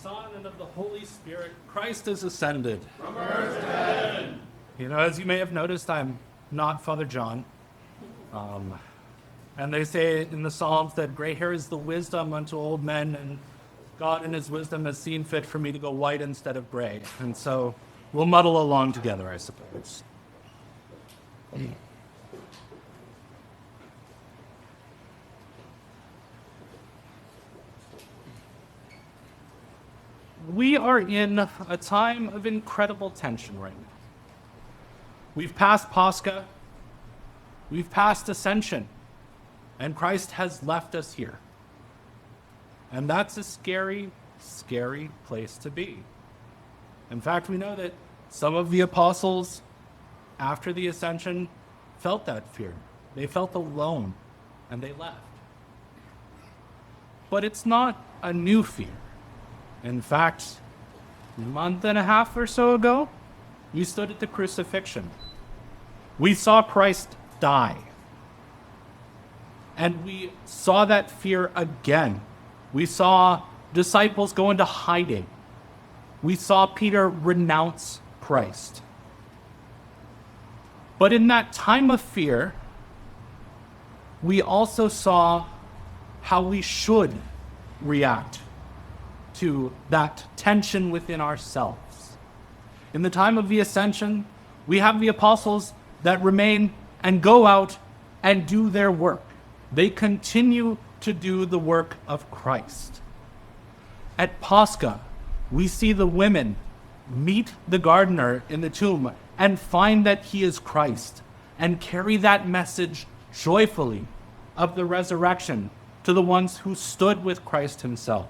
Son, and of the Holy Spirit. Christ is ascended. From earth to heaven. As you may have noticed, I'm not Father John. And they say in the Psalms that gray hair is the wisdom unto old men, and God in his wisdom has seen fit for me to go white instead of gray. And so we'll muddle along together, I suppose. We are in a time of incredible tension right now. We've passed Pascha, we've passed Ascension, and Christ has left us here. And that's a scary, scary place to be. In fact, we know that some of the apostles, after the Ascension, felt that fear. They felt alone, and they left. But it's not a new fear. In fact, a month and a half or so ago, we stood at the Crucifixion. We saw Christ die. And we saw that fear again. We saw disciples go into hiding. We saw Peter renounce Christ. But in that time of fear, we also saw how we should react to that tension within ourselves. In the time of the Ascension, we have the apostles that remain and go out and do their work. They continue to do the work of Christ. At Pascha, we see the women meet the gardener in the tomb and find that he is Christ and carry that message joyfully of the resurrection to the ones who stood with Christ himself.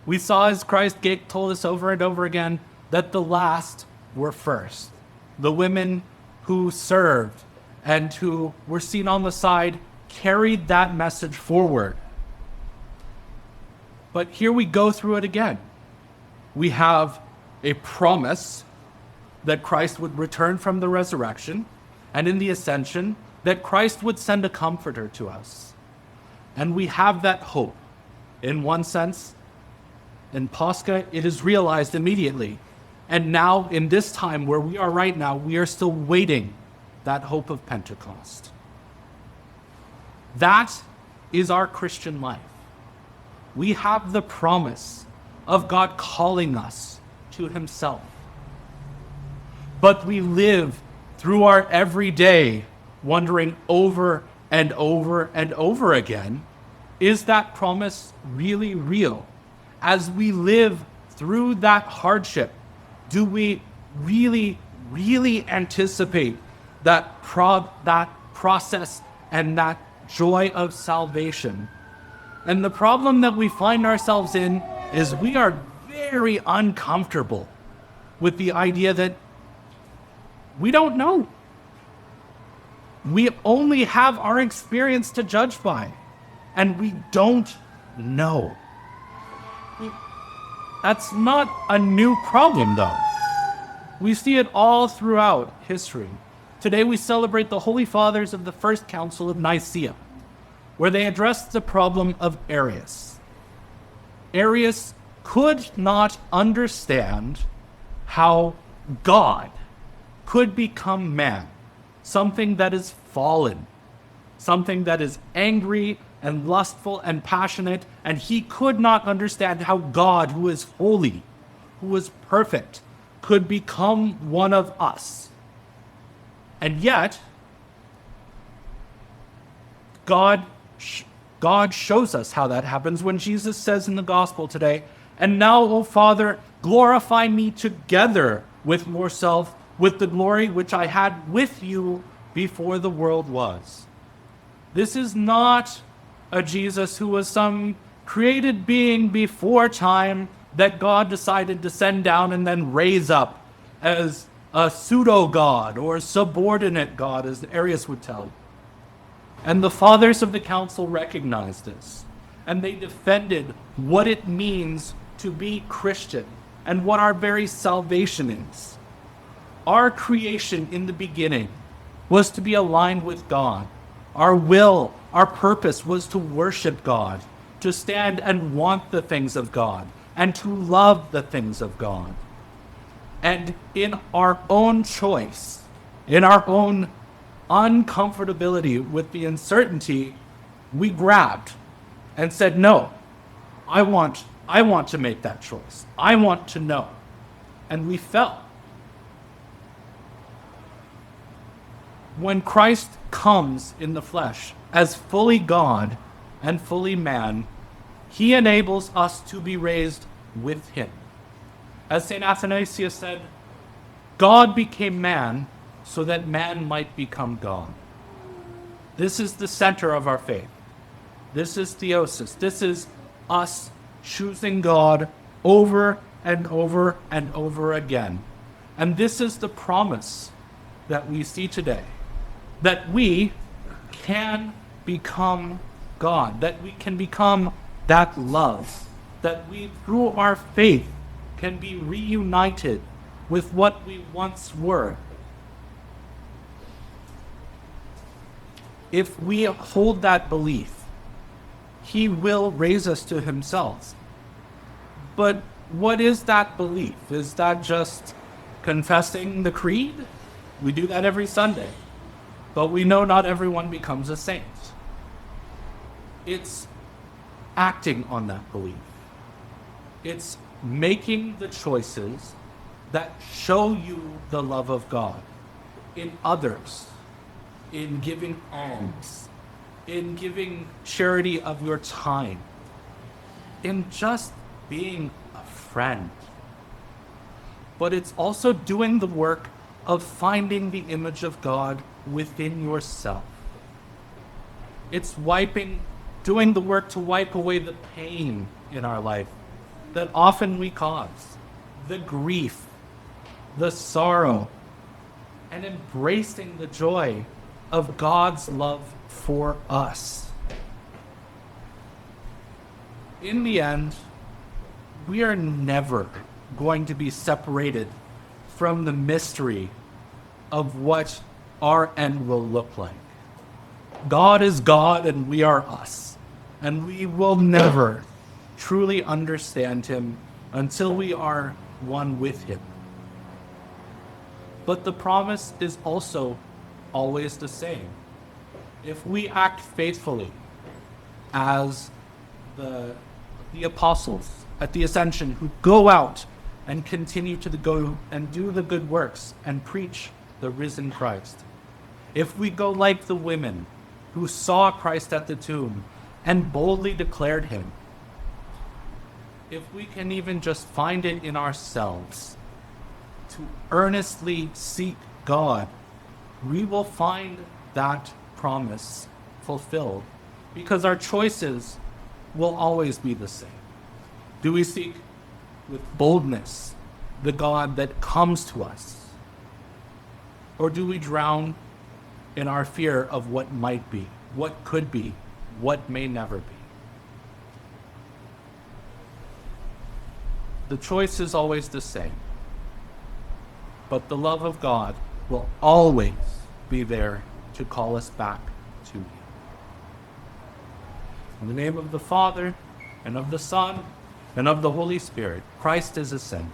We saw, as Christ told us over and over again, that the last were first. The women who served and who were seen on the side carried that message forward. But here we go through it again. We have a promise that Christ would return from the resurrection, and in the Ascension, that Christ would send a comforter to us. And we have that hope. In one sense, in Pascha, it is realized immediately. And now, in this time where we are right now, we are still waiting that hope of Pentecost. That is our Christian life. We have the promise of God calling us to himself. But we live through our everyday wondering over and over and over again, is that promise really real? As we live through that hardship, do we really, really anticipate that process and that joy of salvation? And the problem that we find ourselves in is we are very uncomfortable with the idea that we don't know. We only have our experience to judge by, and we don't know. That's not a new problem, though. We see it all throughout history. Today we celebrate the Holy Fathers of the First Council of Nicaea, where they addressed the problem of Arius. Arius could not understand how God could become man, something that is fallen, something that is angry and lustful and passionate, and he could not understand how God, who is holy, who is perfect, could become one of us. And yet, God shows us how that happens when Jesus says in the gospel today, "And now, O Father, glorify me together with yourself, with the glory which I had with you before the world was." This is not a Jesus who was some created being before time that God decided to send down and then raise up as a pseudo-God or a subordinate God, as Arius would tell you. And the fathers of the council recognized this, and they defended what it means to be Christian and what our very salvation is. Our creation in the beginning was to be aligned with God. Our will, our purpose was to worship God, to stand and want the things of God and to love the things of God. And in our own choice, in our own uncomfortability with the uncertainty, we grabbed and said, no, I want to make that choice. I want to know. And we fell. When Christ comes in the flesh as fully God and fully man, he enables us to be raised with him. As St. Athanasius said, God became man so that man might become God. This is the center of our faith. This is Theosis. This is us choosing God over and over and over again. And this is the promise that we see today, that we can become God, that we can become that love, that we, through our faith, can be reunited with what we once were. If we hold that belief, he will raise us to himself. But what is that belief? Is that just confessing the creed? We do that every Sunday. But we know not everyone becomes a saint. It's acting on that belief. It's making the choices that show you the love of God in others, in giving alms, in giving charity of your time, in just being a friend. But it's also doing the work of finding the image of God within yourself. It's doing the work to wipe away the pain in our life that often we cause, the grief, the sorrow, and embracing the joy of God's love for us. In the end, we are never going to be separated from the mystery of what our end will look like. God is God and we are us, and we will never truly understand him until we are one with him. But the promise is also always the same. If we act faithfully as the apostles at the Ascension, who go out and continue to go and do the good works and preach the risen Christ, if we go like the women who saw Christ at the tomb and boldly declared him, if we can even just find it in ourselves to earnestly seek God, we will find that promise fulfilled, because our choices will always be the same. Do we seek with boldness the God that comes to us? Or do we drown in our fear of what might be, what could be, what may never be? The choice is always the same, but the love of God will always be there to call us back to him. In the name of the Father, and of the Son, and of the Holy Spirit, Christ is ascended.